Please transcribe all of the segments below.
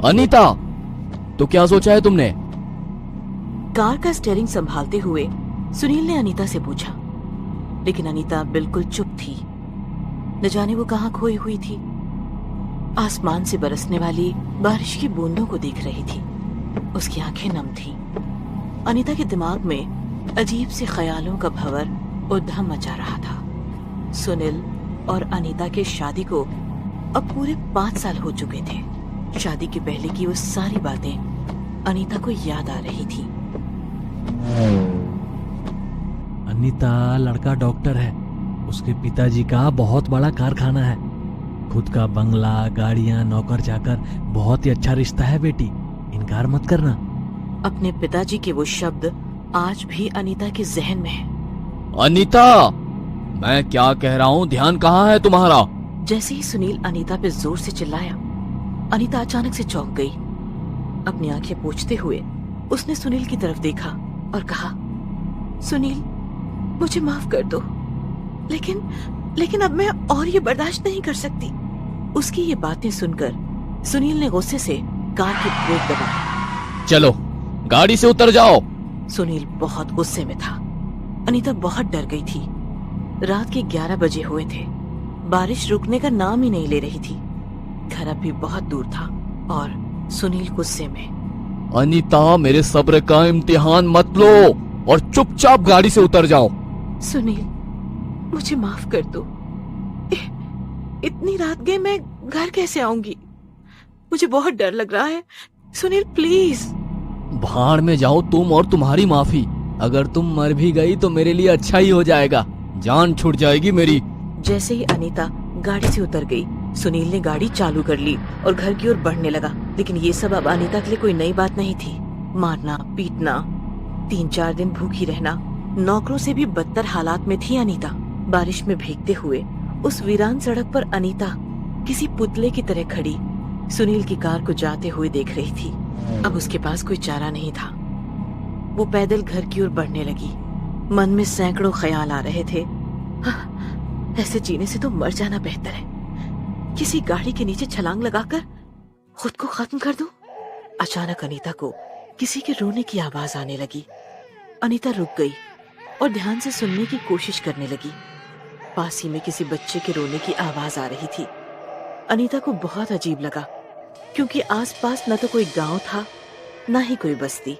अनीता, तो क्या सोचा है तुमने? कार का स्टीयरिंग संभालते हुए सुनील ने अनीता से पूछा, लेकिन अनीता बिल्कुल चुप थी। न जाने वो कहाँ खोई हुई थी। आसमान से बरसने वाली बारिश की बूंदों को देख रही थी। उसकी आंखें नम थीं। अनीता के दिमाग में अजीब से ख्यालों का भंवर उद्यम मचा रहा था। सुनील और अनीता के शादी को अब पूरे 5 साल हो चुके थे। शादी के पहले की वो सारी बातें अनीता को याद आ रही थी। अनीता, लड़का डॉक्टर है। उसके पिताजी का बहुत बड़ा कारखाना है। खुद का बंगला, गाड़ियां, नौकर चाकर, बहुत ही अच्छा रिश्ता है बेटी, इनकार मत करना। अपने पिताजी के वो शब्द आज भी अनीता के जहन में है। अनीता, मैं क्या कह रहा हूँ, ध्यान कहाँ है तुम्हारा? जैसे ही सुनील अनीता पे जोर से चिल्लाया, अनीता अचानक से चौंक गई। अपनी आंखें पोंछते हुए उसने सुनील की तरफ देखा और कहा, सुनील, मुझे माफ कर दो, लेकिन अब मैं और ये बर्दाश्त नहीं कर सकती। उसकी ये बातें सुनकर सुनील ने गुस्से से कार की ब्रेक दबाई। चलो, गाड़ी से उतर जाओ। सुनील बहुत गुस्से में था। अनीता बहुत डर गई थी। रात के 11 बजे हुए थे। बारिश रुकने का नाम ही नहीं ले रही थी। घर अब भी बहुत दूर था और सुनील गुस्से में। अनीता, मेरे सब्र का इम्तिहान मत लो और चुपचाप गाड़ी से उतर जाओ। सुनील, मुझे माफ कर दो। इतनी रात गए मैं घर कैसे आऊंगी? मुझे बहुत डर लग रहा है। सुनील, प्लीज। भाड़ में जाओ तुम और तुम्हारी माफी। अगर तुम मर भी गई तो मेरे लिए अच्छा ही हो जाएगा, जान छूट जाएगी मेरी। जैसे ही अनीता गाड़ी से उतर गई, सुनील ने गाड़ी चालू कर ली और घर की ओर बढ़ने लगा। लेकिन ये सब अब अनीता के लिए कोई नई बात नहीं थी। मारना, पीटना, 3-4 दिन भूखी रहना, नौकरों से भी बदतर हालात में थी अनीता। बारिश में भीगते हुए उस वीरान सड़क पर अनीता किसी पुतले की तरह खड़ी सुनील की कार को जाते हुए देख रही थी। अब उसके पास कोई चारा नहीं था। वो पैदल घर की ओर बढ़ने लगी। मन में सैकड़ों ख्याल आ रहे थे। ऐसे जीने से तो मर जाना बेहतर है। किसी गाड़ी के नीचे छलांग लगाकर खुद को खत्म कर दूं। अचानक अनीता को किसी के रोने की आवाज आने लगी। अनीता रुक गई और ध्यान से सुनने की कोशिश करने लगी। पास ही में किसी बच्चे के रोने की आवाज आ रही थी। अनीता को बहुत अजीब लगा, क्योंकि आसपास न तो कोई गांव था, न ही कोई बस्ती।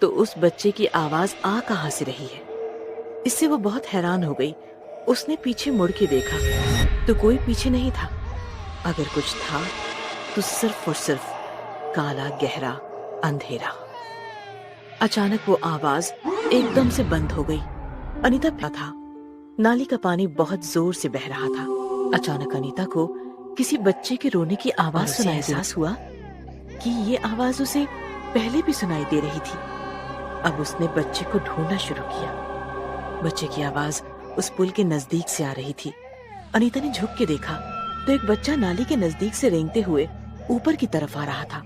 तो उस बच्चे की आवाज आ कहां से रही है? इससे वो बहुत हैरान हो गई। उसने पीछे मुड़ के देखा तो कोई पीछे नहीं था। अगर कुछ था तो सिर्फ और सिर्फ काला गहरा अंधेरा। अचानक वो आवाज एकदम से बंद हो गई। अनीता प्यासा था। नाली का पानी बहुत जोर से बह रहा था। अचानक अनीता को किसी बच्चे के रोने की आवाज सुनाई। एहसास हुआ कि ये आवाज उसे पहले भी सुनाई दे रही थी। अब उसने बच्चे को ढूंढना शुरू किया। बच्चे की आवाज उस पुल के नजदीक से आ रही थी। अनीता ने झुक के देखा तो एक बच्चा नाली के नजदीक से रेंगते हुए ऊपर की तरफ आ रहा था।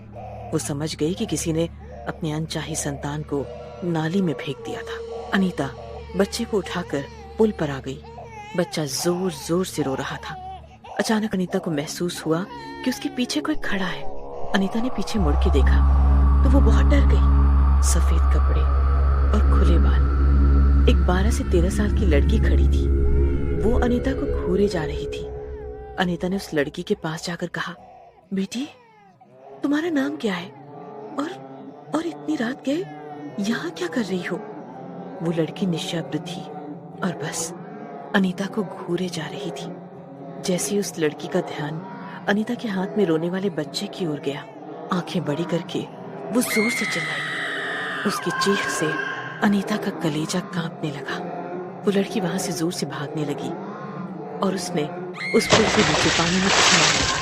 वो समझ गई कि किसी ने अपनी अनचाही संतान को नाली में फेंक दिया था। अनीता बच्चे को उठाकर पुल पर आ गई। बच्चा जोर जोर से रो रहा था। अचानक अनीता को महसूस हुआ कि उसके पीछे कोई खड़ा है। अनीता ने पीछे मुड़ के देखा तो वो बहुत डर गई। सफेद कपड़े और खुले बाल, एक 12 से 13 साल की लड़की खड़ी थी। वो अनीता को घूरे जा रही थी। अनीता ने उस लड़की के पास जाकर कहा, बेटी, तुम्हारा नाम क्या है? और इतनी रात गए यहाँ क्या कर रही हो? वो लड़की निशब्द थी और बस अनीता को घूरे जा रही थी। जैसे ही उस लड़की का ध्यान अनीता के हाथ में रोने वाले बच्चे की ओर गया, आंखें बड़ी करके वो जोर से चिल्लाई। उसकी चीख से अनीता का कलेजा कांपने लगा। वो लड़की वहां से जोर से भागने लगी और उसने उस पुल के नीचे पानी में छलांग लगा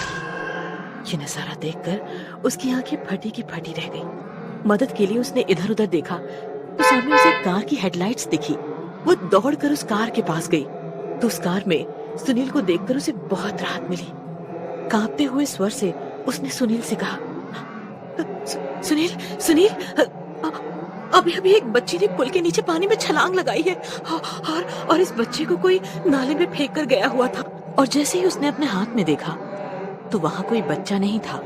दी। ये नजारा देखकर उसकी आंखें फटी की फटी रह गई। मदद के लिए उसने इधर उधर देखा तो सामने उसे कार की हेडलाइट्स दिखी। वो दौड़कर उस कार के पास गई तो उस कार में सुनील को देखकर उसे बहुत राहत मिली। कांपते हुए स्वर से उसने सुनील से कहा, सुनील, अभी अभी एक बच्ची ने पुल के नीचे पानी में छलांग लगाई है और इस बच्चे को कोई नाले में फेंक कर गया हुआ था। और जैसे ही उसने अपने हाथ में देखा तो वहां कोई बच्चा नहीं था,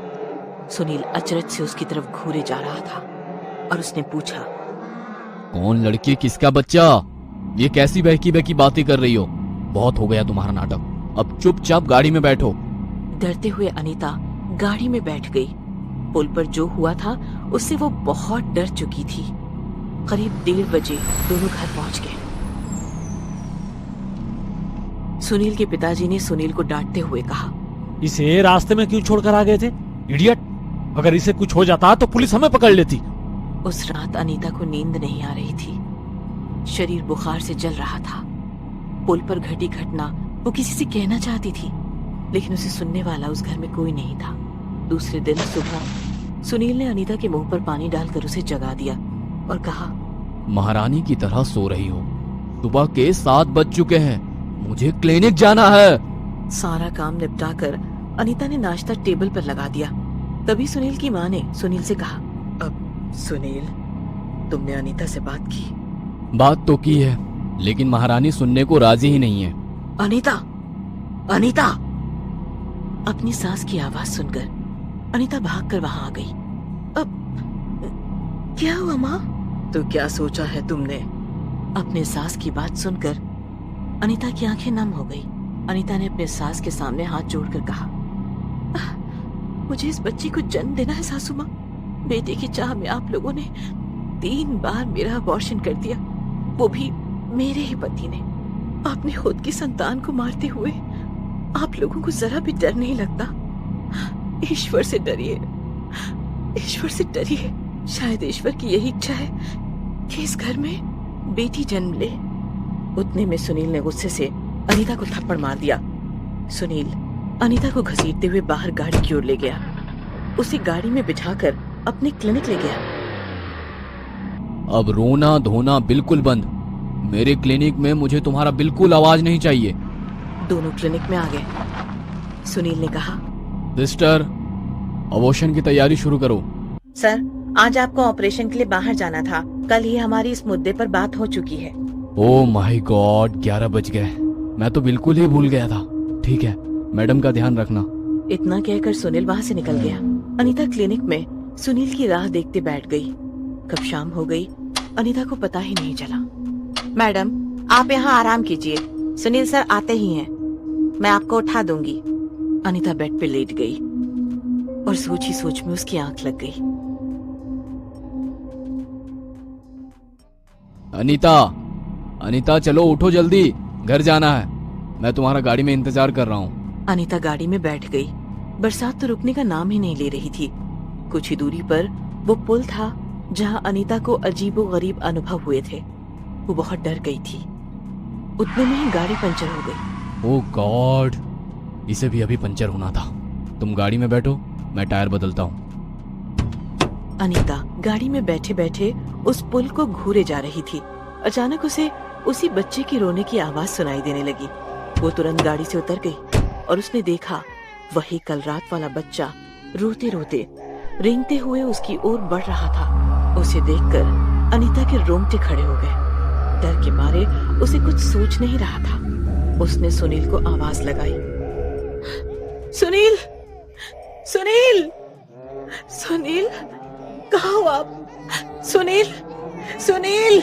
सुनील अचरज से उसकी तरफ घूरे जा रहा था और उसने पूछा, कौन लड़की, किसका बच्चा? ये कैसी बहकी बहकी बातें कर रही हो? बहुत हो गया तुम्हारा नाटक, अब चुपचाप गाड़ी में बैठो। डरते हुए अनीता गाड़ी में बैठ गई। पुल पर जो हुआ था उससे वो बहुत डर चुकी थी। करीब 1:30 बजे दोनों घर पहुंच गए। सुनील के पिताजी ने सुनील को डांटते हुए कहा, इसे रास्ते में क्यों छोड़कर आ गए थे, इडियट? अगर इसे कुछ हो जाता तो पुलिस हमें पकड़ लेती। उस रात अनीता को नींद नहीं आ रही थी, शरीर बुखार से जल रहा था। पुल पर घटी घटना वो किसी से कहना चाहती थी, लेकिन उसे सुनने वाला उस घर में कोई नहीं था। दूसरे दिन सुबह सुनील ने अनीता के मुंह पर पानी डालकर उसे जगा दिया और कहा, महारानी की तरह सो रही हो, सुबह के 7 बज चुके हैं, मुझे क्लिनिक जाना है। सारा काम निपटाकर अनीता ने नाश्ता टेबल पर लगा दिया। तभी सुनील की माँ ने सुनील से कहा, अब सुनील, तुमने अनीता से बात की? बात तो की है, लेकिन महारानी सुनने को राजी ही नहीं है। अनीता, अनीता! अपनी सास की आवाज सुनकर अनीता भागकर वहां आ गई। अब क्या हुआ माँ? तो क्या सोचा है तुमने? अपने सास की बात सुनकर अनीता की आंखें नम हो गई। अनीता ने अपने सास के सामने हाथ जोड़कर कहा, मुझे इस बच्ची को जन्म देना है सासू माँ। बेटे की चाह में आप लोगों ने 3 बार मेरा अबॉर्शन कर दिया, वो भी मेरे ही पति ने। आपने खुद की संतान को मारते हुए आप लोगों को जरा भी डर नहीं लगता? ईश्वर से डरिए, ईश्वर से डरिए। शायद ईश्वर की यही इच्छा है कि इस घर में बेटी जन्म ले। उतने में सुनील ने गुस्से से अनीता को थप्पड़ मार दिया। सुनील अनीता को घसीटते हुए बाहर गाड़ी की ओर ले गया, उसे गाड़ी में बिठाकर अपने क्लिनिक ले गया। अब रोना धोना बिल्कुल बंद। मेरे क्लिनिक में मुझे तुम्हारा बिल्कुल आवाज नहीं चाहिए। दोनों क्लिनिक में आ गए। सुनील ने कहा, सिस्टर, अबॉर्शन की तैयारी शुरू करो। सर, आज आपको ऑपरेशन के लिए बाहर जाना था। कल ही हमारी इस मुद्दे पर बात हो चुकी है। ओह माय गॉड, 11 बज गए। मैं तो बिल्कुल ही भूल गया था। ठीक है, मैडम का ध्यान रखना। इतना कहकर सुनील वहाँ से निकल गया। अनीता क्लिनिक में सुनील की राह देखते बैठ गई। कब शाम हो गई अनीता को पता ही नहीं चला। मैडम, आप यहाँ आराम कीजिए, सुनील सर आते ही हैं, मैं आपको उठा दूंगी। अनीता बेड पे लेट गई और सोच ही सोच में उसकी आंख लग गई। अनीता, अनीता चलो उठो जल्दी, घर जाना है। मैं तुम्हारा गाड़ी में इंतजार कर रहा हूँ। अनीता गाड़ी में बैठ गई। बरसात तो रुकने का नाम ही नहीं ले रही थी। कुछ ही दूरी पर वो पुल था जहाँ अनीता को अजीबो गरीब अनुभव हुए थे। वो बहुत डर गई थी। उतने में ही गाड़ी पंचर हो गई। ओह गॉड, इसे भी अभी पंचर होना था। तुम गाड़ी में बैठो, मैं टायर बदलता हूँ। अनीता गाड़ी में बैठे बैठे उस पुल को घूरे जा रही थी। अचानक उसे उसी बच्चे की रोने की आवाज सुनाई देने लगी। वो तुरंत गाड़ी से उतर गई और उसने देखा वही कल रात वाला बच्चा रोते रोते रेंगते हुए उसकी ओर बढ़ रहा था। उसे देखकर अनीता के रोंगटे खड़े हो गए। डर के मारे उसे कुछ सोच नहीं रहा था। उसने सुनील को आवाज लगाई, सुनील, सुनील, सुनील, कहाँ हो आप? सुनील, सुनील।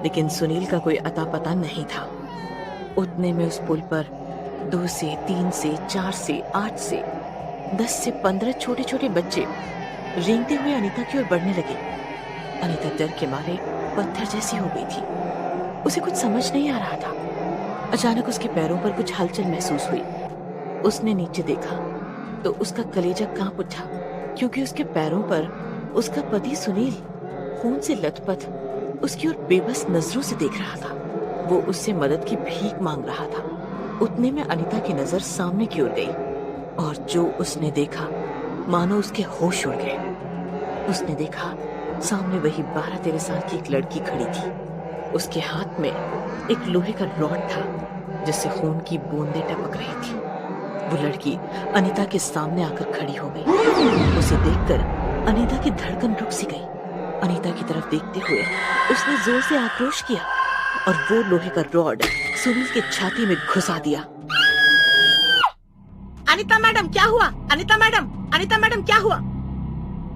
लेकिन सुनील का कोई अता पता नहीं था। उतने में उस पुल पर 2 से 3 से 4 से 8 से 10 से 15 छोटे छोटे बच्चे रेंगते हुए अनीता की ओर बढ़ने लगे। अनीता डर के मारे पत्थर जैसी हो गई थी। उसे कुछ समझ नहीं आ रहा था। अचानक उसके पैरों पर कुछ हलचल महसूस हुई। उसने नीचे देखा तो उसका कलेजा कांप उठा, क्योंकि उसके पैरों पर उसका पति सुनील खून से लथपथ उसकी ओर बेबस नजरों से देख रहा था। वो उससे मदद की भीख मांग रहा था। उतने में अनीता की नजर सामने की ओर गई और जो उसने देखा मानो उसके होश उड़ गए। उसने देखा सामने वही 12-13 साल की एक लड़की खड़ी थी। उसके हाथ में एक लोहे का रॉड था जिससे खून की बूंदें टपक रही थी। वो लड़की अनीता के सामने आकर खड़ी हो गई। उसे देखकर अनीता की धड़कन रुक सी गई। अनीता की तरफ देखते हुए उसने जोर से आक्रोश किया और वो लोहे का रॉड सुनील की छाती में घुसा दिया। अनीता मैडम क्या हुआ? अनीता मैडम क्या हुआ?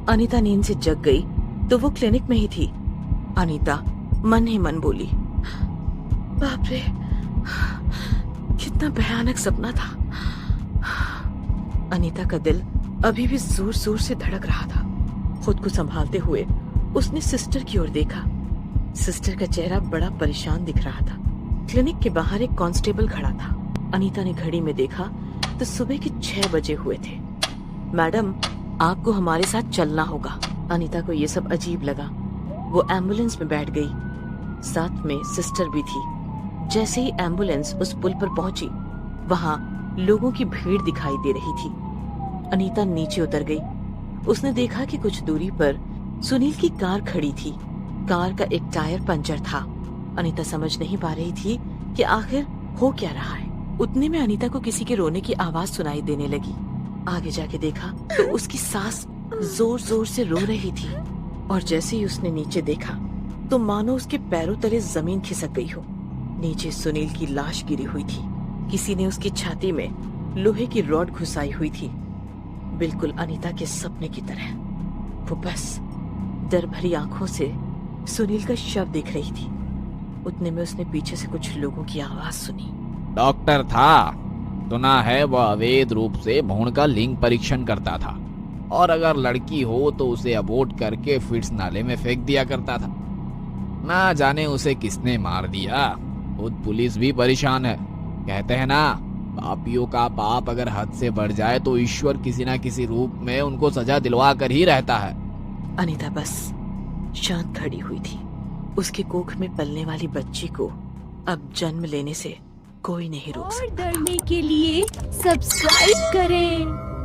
अनीता नींद से जग गई तो वो क्लिनिक में ही थी। अनीता मन ही मन बोली, बाप रे, कितना भयानक सपना था। अनीता का दिल अभी भी जोर जोर से धड़क रहा था। खुद को संभालते हुए उसने सिस्टर की ओर देखा। सिस्टर का चेहरा बड़ा परेशान दिख रहा था। क्लिनिक के बाहर एक कांस्टेबल खड़ा था। अनीता ने घड़ी में देखा तो सुबह के 6 बजे हुए थे। मैडम, आपको हमारे साथ चलना होगा। अनीता को ये सब अजीब लगा। वो एम्बुलेंस में बैठ गई। साथ में सिस्टर भी थी। जैसे ही एम्बुलेंस उस पुल पर पहुंची, वहाँ लोगों की भीड़ दिखाई दे रही थी। अनीता नीचे उतर गई। उसने देखा कि कुछ दूरी पर सुनील की कार खड़ी थी। कार का एक टायर पंचर था। अनीता समझ नहीं पा रही थी कि आखिर हो क्या रहा है। उतने में अनीता को किसी के रोने की आवाज सुनाई देने लगी। आगे जाके देखा तो उसकी सास जोर जोर से रो रही थी। और जैसे ही उसने नीचे देखा तो मानो उसके पैरों तले जमीन खिसक गई हो। नीचे सुनील की लाश गिरी हुई थी। किसी ने उसकी छाती में लोहे की रॉड घुसाई हुई थी, बिल्कुल अनीता के सपने की तरह। वो बस डर भरी आंखों से सुनील का शव देख रही थी। उतने में उसने पीछे से कुछ लोगों की आवाज सुनी। डॉक्टर था, सुना है वह अवैध रूप से भ्रूण का लिंग परीक्षण करता था, और अगर लड़की हो तो उसे अबॉर्ट करके फिट्स नाले में फेंक दिया करता था। ना जाने उसे किसने मार दिया। खुद पुलिस भी परेशान है। कहते हैं ना, पापियों का पाप अगर हद से बढ़ जाए तो ईश्वर किसी ना किसी रूप में उनको सजा दिलवा कर ही रहता है। अनीता बस शांत खड़ी हुई थी। उसके कोख में पलने वाली बच्ची को अब जन्म लेने से कोई नहीं रोक सकता। और डरने के लिए सब्सक्राइब करें।